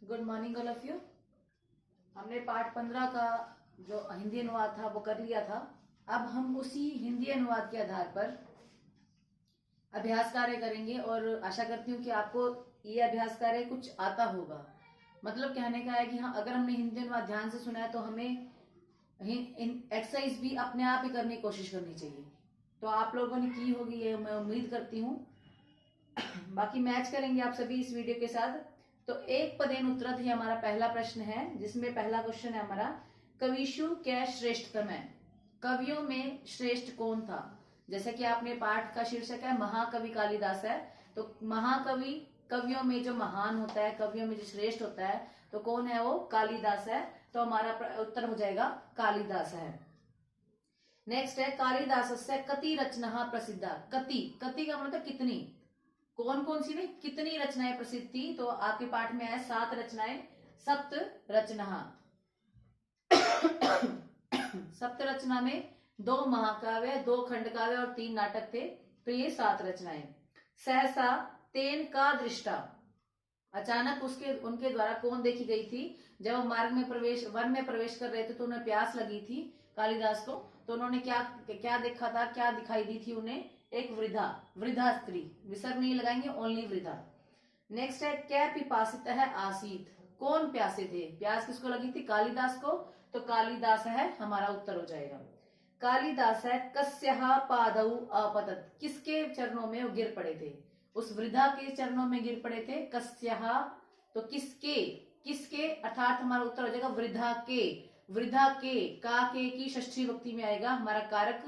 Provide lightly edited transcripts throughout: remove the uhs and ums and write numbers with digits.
Good morning all of you. हमने part 15 का जो हिंदी अनुवाद था वो कर लिया था। अब हम उसी हिंदी अनुवाद के आधार पर अभ्यास कार्य करेंगे और आशा करती हूँ कि आपको ये अभ्यास कार्य कुछ आता होगा। मतलब कहने का है कि हाँ, अगर हमने हिंदी अनुवाद ध्यान से सुना है तो हमें एक्सरसाइज भी अपने आप ही करने की कोशिश करनी चाहिए। तो आप लोगों ने की होगी ये मैं उम्मीद करती हूँ। बाकी मैच करेंगे आप सभी इस वीडियो के साथ। तो एक पदेन उत्तरत ही हमारा पहला प्रश्न है, जिसमें पहला क्वेश्चन है हमारा, कविषु कै श्रेष्ठतम है। कवियों में श्रेष्ठ कौन था। जैसे कि आपने पाठ का शीर्षक है महाकवि कालिदास है, तो महाकवि कवियों में जो महान होता है, कवियों में जो श्रेष्ठ होता है, तो कौन है वो? कालिदास है। तो हमारा उत्तर हो जाएगा कालिदास है। नेक्स्ट है कालिदासस्य कति रचना प्रसिद्धा। कति, कति का मतलब कितनी, कौन कौन सी नहीं, कितनी रचनाएं प्रसिद्ध थी। तो आपके पाठ में है 7 रचनाएं, सप्त रचना। सप्त रचना में 2 महाकाव्य, 2 खंडकाव्य और 3 नाटक थे। तो ये 7 रचनाएं। सहसा तेन का दृष्टा, अचानक उसके उनके द्वारा कौन देखी गई थी। जब वो मार्ग में प्रवेश वन में प्रवेश कर रहे थे तो उन्हें प्यास लगी थी कालिदास को। तो उन्होंने क्या क्या देखा था, क्या दिखाई दी थी उन्हें? एक वृद्धा, वृद्धा स्त्री, विसर्ग नहीं लगाएंगे, ओनली वृद्धा। नेक्स्ट है क्या पिपासित है आसीत, कौन प्यासे थे। प्यास किसको लगी थी? कालिदास को। तो कालिदास है हमारा उत्तर हो जाएगा। कालिदास है कस्यः पादौ अपतत, किसके चरणों में वो गिर पड़े थे? उस वृद्धा के चरणों में गिर पड़े थे। कस्यः तो किसके, किसके अर्थात हमारा उत्तर हो जाएगा वृद्धा के। वृद्धा के की षष्ठी विभक्ति में आएगा। हमारा कारक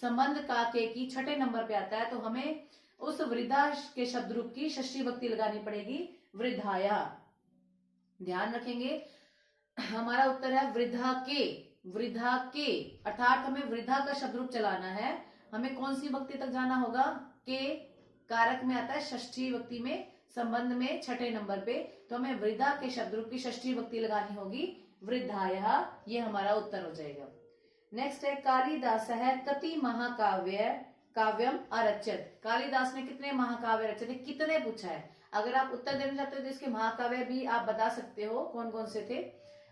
संबंध का के की 6ठे नंबर पे आता है, तो हमें उस वृद्धा के शब्द रूप की षष्ठी विभक्ति लगानी पड़ेगी, वृद्धाया। ध्यान रखेंगे हमारा उत्तर है वृद्धा के। वृद्धा के अर्थात हमें वृद्धा का शब्द रूप चलाना है। हमें कौन सी विभक्ति तक जाना होगा? के कारक में आता है, षष्ठी विभक्ति में, संबंध में 6ठे नंबर पे। तो हमें वृद्धा के शब्द रूप की षष्ठी विभक्ति लगानी होगी, वृद्धाया। ये हमारा उत्तर हो जाएगा। नेक्स्ट है कालिदास है कति महाकाव्य काव्यम अरचत। कालिदास ने कितने महाकाव्य रचे थे, कितने पूछा है। अगर आप उत्तर देना चाहते हो तो इसके महाकाव्य भी आप बता सकते हो कौन कौन से थे,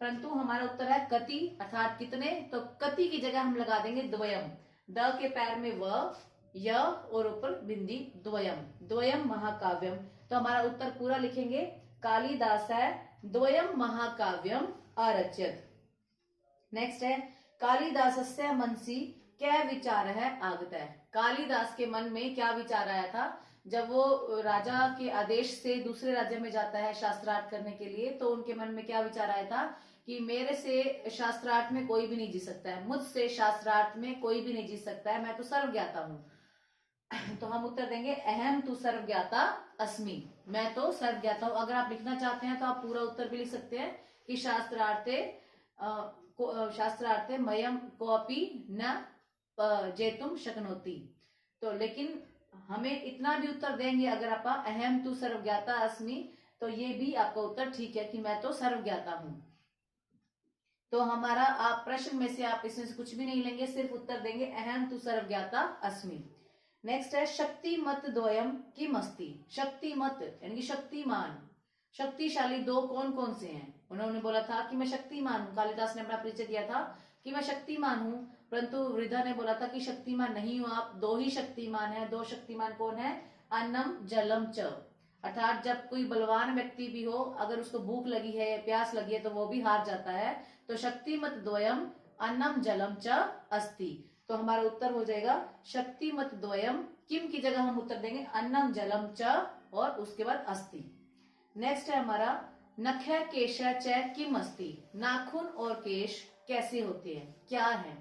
परंतु हमारा उत्तर है कति अर्थात कितने। तो कति की जगह हम लगा देंगे द्वयम, द के पैर में व, य और ऊपर बिंदी, द्वयम, द्वयम महाकाव्यम। तो हमारा उत्तर पूरा लिखेंगे, कालिदास है द्वयम महाकाव्यम अरचत। नेक्स्ट है कालिदासस्य मनसि क्या विचार है आगत है। कालिदास के मन में क्या विचार आया था जब वो राजा के आदेश से दूसरे राज्य में जाता है शास्त्रार्थ करने के लिए। तो उनके मन में क्या विचार आया था कि मेरे से शास्त्रार्थ में कोई भी नहीं जीत सकता है, मुझसे शास्त्रार्थ में कोई भी नहीं जीत सकता है, मैं तो सर्वज्ञाता हूँ। तो हम उत्तर देंगे अहम तु सर्वज्ञाता अस्मि, मैं तो सर्वज्ञाता हूँ। अगर आप लिखना चाहते हैं तो आप पूरा उत्तर भी लिख सकते हैं कि शास्त्रार्थे मयम कोपी न जेतुम शक्नोति। तो लेकिन हमें इतना भी उत्तर देंगे अगर आप अहम तु सर्वज्ञाता अस्मि, तो ये भी आपका उत्तर ठीक है कि मैं तो सर्वज्ञाता हूं। तो हमारा आप प्रश्न में से आप इसमें से कुछ भी नहीं लेंगे, सिर्फ उत्तर देंगे अहम तु सर्वज्ञाता अस्मि। नेक्स्ट है शक्ति मत द्वयम किम अस्ति। शक्ति मत यानी कि शक्तिमान, शक्तिशाली 2 कौन कौन से हैं। उन्होंने बोला था कि मैं शक्तिमान हूँ, कालिदास ने अपना परिचय दिया था कि मैं शक्तिमान हूँ, परंतु वृद्धा ने बोला था कि शक्तिमान नहीं हूं आप, 2 ही शक्तिमान है। 2 शक्तिमान कौन है? अन्नम जलम च, अर्थात जब कोई बलवान व्यक्ति भी हो, अगर उसको भूख लगी है, प्यास लगी है, तो वो भी हार जाता है। तो शक्तिमत द्वयम अन्नम जलम च अस्ति। तो हमारा उत्तर हो जाएगा शक्तिमत द्वयम, किम की जगह हम उत्तर देंगे अन्नम जलम च और उसके बाद अस्ति। नेक्स्ट है हमारा नख केश च किम अस्ति। नाखून और केश कैसे होते हैं, क्या है?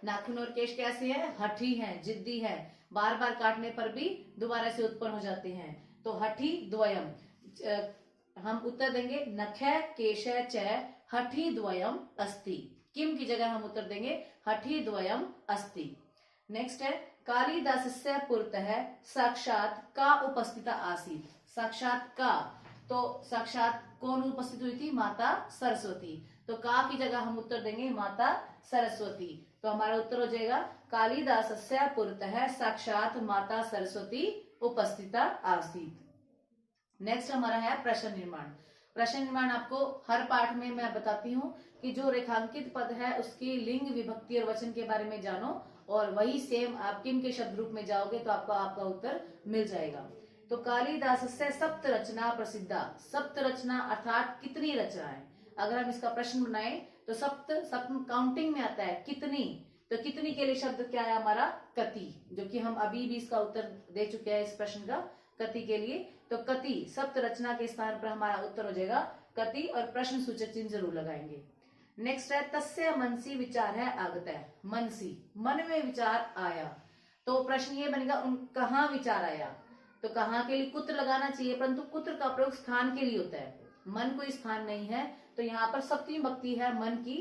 नाखून और केश कैसे हैं? हठी हैं, जिद्दी हैं, बार बार काटने पर भी दोबारा से उत्पन्न हो जाते हैं। तो हठी द्वयम, हम उत्तर देंगे नख केश च हठी द्वयम अस्ति। किम की जगह हम उत्तर देंगे हठी द्वयम अस्ति। नेक्स्ट है कालिदासस्य पुरतः साक्षात का उपस्थिता आसीत। साक्षात का, तो साक्षात कौन उपस्थित हुई थी? माता सरस्वती। तो का की जगह हम उत्तर देंगे माता सरस्वती। तो हमारा उत्तर हो जाएगा कालिदासस्य पुरतः साक्षात माता सरस्वती उपस्थिता आसीत। नेक्स्ट हमारा है प्रश्न निर्माण। प्रश्न निर्माण आपको हर पाठ में मैं बताती हूँ कि जो रेखांकित पद है उसकी लिंग, विभक्ति और वचन के बारे में जानो, और वही सेम आप किम के शब्द रूप में जाओगे तो आपका उत्तर मिल जाएगा। तो कालिदास से सप्त रचना प्रसिद्धा, सप्त रचना अर्थात कितनी रचनाएं। अगर हम इसका प्रश्न बनाएं तो सप्त काउंटिंग में आता है कितनी, तो कितनी के लिए शब्द क्या है हमारा कति, जो कि हम अभी भी इसका उत्तर दे चुके हैं इस प्रश्न का, कति के लिए। तो कति सप्त रचना के स्थान पर हमारा उत्तर हो जाएगा कति, और प्रश्न सूचक चिन्ह जरूर लगाएंगे। नेक्स्ट है तस्य मनसी विचार है आगत है, मनसी मन में विचार आया। तो प्रश्न ये बनेगा कहाँ विचार आया, तो कहाँ के लिए कुत्र लगाना चाहिए, परंतु कुत्र का प्रयोग स्थान के लिए होता है, मन कोई स्थान नहीं है। तो यहाँ पर सप्तमी भक्ति है मन की,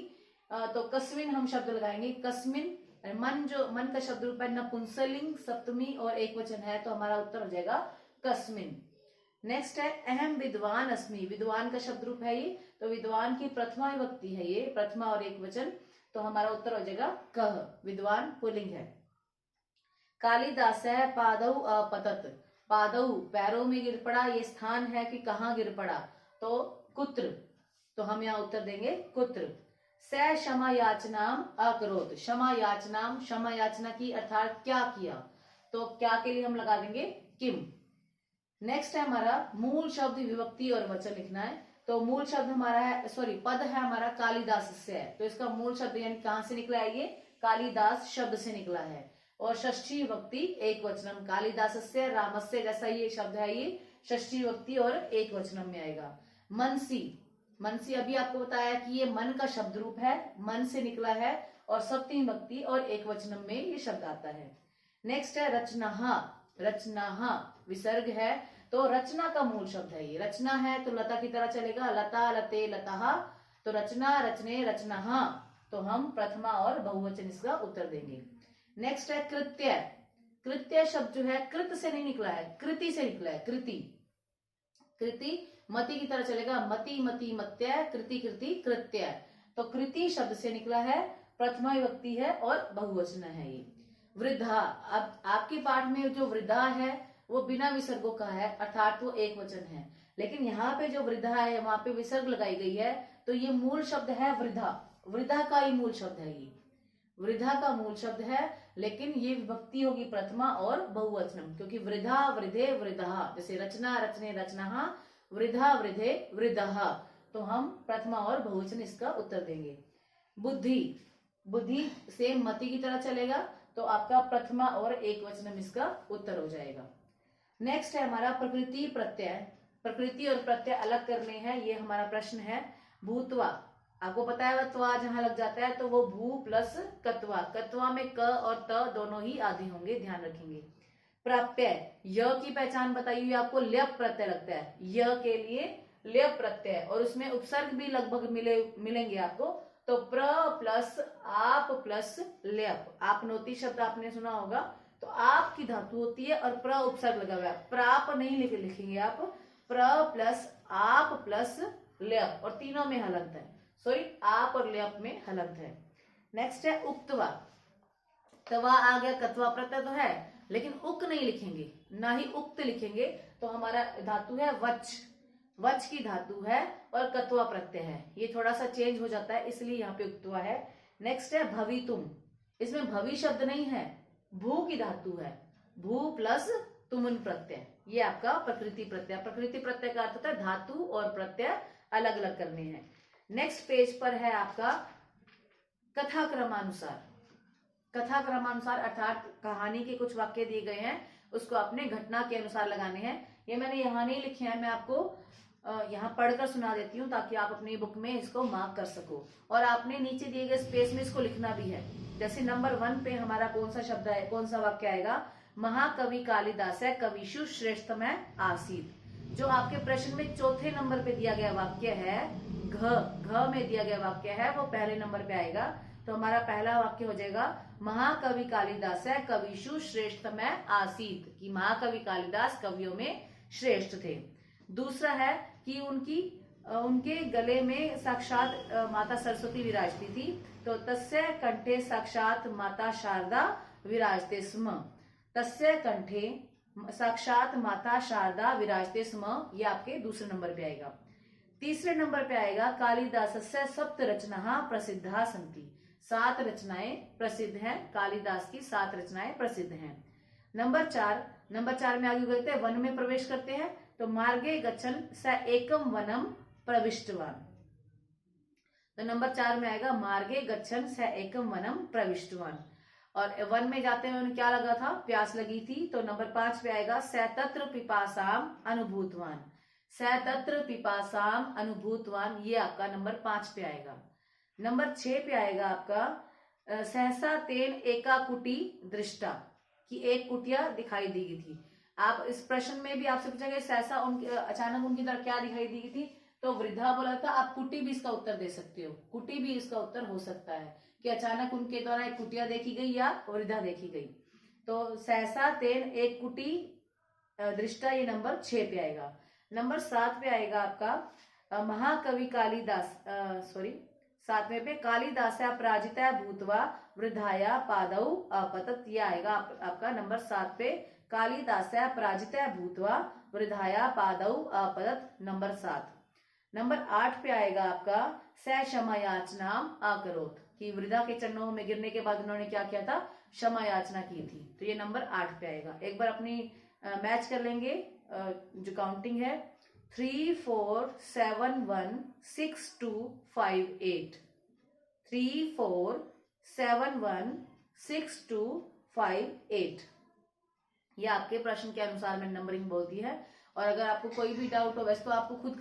तो कस्मिन हम शब्द लगाएंगे, कस्मिन। मन जो मन का शब्द रूप है नपुंसकलिंग सप्तमी और एक वचन है, तो हमारा उत्तर हो जाएगा कस्मिन। नेक्स्ट है अहम विद्वान अस्मि, विद्वान का शब्द रूप है ये, तो विद्वान की प्रथमा विभक्ति है ये, प्रथमा और एक वचन, तो हमारा उत्तर हो जाएगा कह, विद्वान पुल्लिंग है। कालिदास है पादौ अपतत, पादौ पैरों में गिर पड़ा, ये स्थान है कि कहाँ गिर पड़ा, तो कुत्र, तो हम यहाँ उत्तर देंगे कुत्र। स क्षमा याचनाम अकरोत, क्षमा याचनाम, क्षमा याचना की अर्थात क्या किया, तो क्या के लिए हम लगा देंगे किम। नेक्स्ट है हमारा मूल शब्द, विभक्ति और वचन लिखना है। तो मूल शब्द हमारा है, सॉरी पद है हमारा कालिदास से है, तो इसका मूल शब्द यानी कहां से निकला है, ये कालिदास शब्द से निकला है। और षष्ठी विभक्ति एक वचनम, कालिदास से रामस्य जैसा ये शब्द है, ये षष्ठी विभक्ति और एक वचनम में आएगा। मनसी, मनसी अभी आपको बताया कि ये मन का शब्द रूप है, मन से निकला है, और सप्तमी विभक्ति और एक वचनम में ये शब्द आता है। नेक्स्ट है रचना, रचना विसर्ग है, तो रचना का मूल शब्द है ये, रचना है तो लता की तरह चलेगा, लता लते लता, तो रचना रचने रचना, तो हम प्रथमा और बहुवचन इसका उत्तर देंगे। नेक्स्ट है कृत्य, कृत्य शब्द जो है कृत से नहीं निकला है, कृति से निकला है, कृति, कृति मति की तरह चलेगा, मति मति मत्य, कृति कृति कृत्य, तो कृति शब्द से निकला है, प्रथमा विभक्ति है और बहुवचन है ये। वृद्धा, अब आपके पाठ में जो वृद्धा है वो बिना विसर्गों का है, अर्थात वो एक वचन है, लेकिन यहाँ पे जो वृद्धा है वहां पे विसर्ग लगाई गई है, तो ये मूल शब्द है वृद्धा, वृद्धा का ही मूल शब्द है ये, वृद्धा का मूल शब्द है, लेकिन ये विभक्ति होगी प्रथमा और बहुवचनम, क्योंकि वृद्धा वृद्धे वृद्धा, जैसे रचना रचने रचना, वृद्धा वृद्धे वृद्धा, तो हम प्रथमा और बहुवचन इसका उत्तर देंगे। बुद्धि, बुद्धि सेम मति की तरह चलेगा, तो आपका प्रथमा और एक वचनम इसका उत्तर हो जाएगा। नेक्स्ट है हमारा प्रकृति प्रत्यय, प्रकृति और प्रत्यय अलग करने हैं, ये हमारा प्रश्न है। भूतवा, आपको पता है त्वा जहां लग जाता है तो वो भू प्लस कत्वा, कत्वा में क और त दोनों ही आदि होंगे, ध्यान रखेंगे। प्राप्य, य की पहचान बताई हुई आपको, ल्यप प्रत्यय लगता है, य के लिए ल्यप प्रत्यय, और उसमें उपसर्ग भी लगभग मिलेंगे आपको, तो प्र प्लस आप प्लस ल्यप, आपनोति शब्द आपने सुना होगा, तो आप की धातु होती है और प्र उपसर्ग लगा हुआ है, प्राप नहीं लिखेंगे आप, प्र प्लस आप प्लस ल्यप, और तीनों में हलंत है, सॉरी आप और ल्यप में हलंत है। नेक्स्ट है उक्तवा, तवा आ गया, कत्वा प्रत्यय तो है लेकिन उक नहीं लिखेंगे, ना ही उक्त लिखेंगे, तो हमारा धातु है वच, वच की धातु है और कत्वा प्रत्यय है, ये थोड़ा सा चेंज हो जाता है इसलिए यहाँ पे उक्तवा है। नेक्स्ट है भवितुम, इसमें भवि शब्द नहीं है, भू की धातु है, भू प्लस तुमन प्रत्यय, ये आपका प्रकृति प्रत्यय, प्रकृति प्रत्यय का अर्थ होता है धातु और प्रत्यय अलग अलग करने हैं। नेक्स्ट पेज पर है आपका कथा क्रमानुसार, कथा क्रमानुसार अर्थात कहानी के कुछ वाक्य दिए गए हैं, उसको अपने घटना के अनुसार लगाने हैं। ये मैंने यहाँ नहीं लिखे हैं, मैं आपको यहाँ पढ़कर सुना देती हूँ ताकि आप अपनी बुक में इसको मार्क कर सको, और आपने नीचे दिए गए स्पेस में इसको लिखना भी है। जैसे नंबर 1 पे हमारा कौन सा शब्द है, कौन सा वाक्य आएगा, महाकवि कालिदास है कविशु श्रेष्ठतम आसीत। जो आपके प्रश्न में चौथे नंबर पे दिया गया वाक्य है, घ में दिया गया वाक्य है, वो पहले नंबर पे आएगा, तो हमारा पहला वाक्य हो जाएगा महाकवि कालिदास है कविशु श्रेष्ठतम आसीत, कि महाकवि कालिदास कवियों में श्रेष्ठ थे। दूसरा है कि उनके गले में साक्षात माता सरस्वती विराजती थी, तो तस्य कंठे साक्षात माता शारदा विराजते स्म, तस्य कंठे साक्षात माता शारदा विराजते स्म, ये आपके दूसरे नंबर पे आएगा। तीसरे नंबर पे आएगा कालिदासस्य सप्त रचना प्रसिद्धा सन्ति। 7 रचनाएं प्रसिद्ध हैं, कालिदास की 7 रचनाएं प्रसिद्ध हैं। नंबर 4 में आगे बढ़ते हैं, वन में प्रवेश करते हैं। तो मार्गे गच्छन् स एकम वनम प्रविष्टवान। तो नंबर 4 में आएगा मार्गे गच्छन् स एकम वनम प्रविष्टवान। और वन में जाते हैं उन्हें क्या लगा था, प्यास लगी थी। तो नंबर 5 पे आएगा स तत्र पिपासाम अनुभूतवान। स तत्र पिपासाम अनुभूतवान, ये आपका नंबर 5 पे आएगा। नंबर 6 पे आएगा आपका सहसा तेन एका कुटी दृष्टा, कि एक कुटिया दिखाई दी गई थी। आप इस प्रश्न में भी आपसे पूछा गया सहसा अचानक उनकी तरफ क्या दिखाई दी गई थी, तो वृद्धा बोला था। आप कुटी भी इसका उत्तर दे सकते हो, कुटी भी इसका उत्तर हो सकता है कि अचानक उनके द्वारा एक कुटिया देखी गई या वृद्धा देखी गई। तो सहसा तेन एक कुटी दृष्टा, ये नंबर 6 पे आएगा। नंबर 7 पे आएगा आपका महाकवि कालिदास, 7वें पे कालिदासा पराजिता भूतवा वृद्धाया पादौ अपतत, ये आएगा आपका नंबर 7 पे कालिदासा पराजिता भूतवा वृद्धाया पादौ अपतत, नंबर 7। नंबर 8 पे आएगा आपका स क्षमा याचनाम अकरोत, कि वृद्धा के चरणों में गिरने के बाद उन्होंने क्या किया था, क्षमा याचना की थी। तो ये नंबर 8 पे आएगा। एक बार अपनी मैच कर लेंगे, जो काउंटिंग है 3 4 7 1 6 2 5 8, 3 4 7 1 6 2 5 8, ये आपके प्रश्न के अनुसार मैंने नंबरिंग बोल दी है। और अगर आपको कोई भी डाउट हो, वैसे तो आपको खुद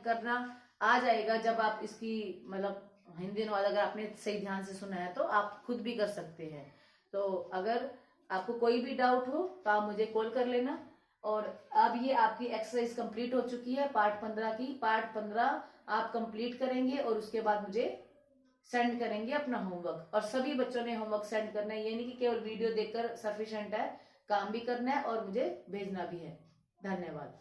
करना आ जाएगा जब आप इसकी मतलब हिंदी अनुवाद अगर आपने सही ध्यान से सुना है तो आप खुद भी कर सकते हैं। तो अगर आपको कोई भी डाउट हो तो आप मुझे कॉल कर लेना। और अब ये आपकी एक्सरसाइज कंप्लीट हो चुकी है पार्ट 15 की। पार्ट 15 आप कंप्लीट करेंगे और उसके बाद मुझे सेंड करेंगे अपना होमवर्क। और सभी बच्चों ने होमवर्क सेंड करना है, ये नहीं कि केवल वीडियो देखकर सफिशिएंट है, काम भी करना है और मुझे भेजना भी है। धन्यवाद।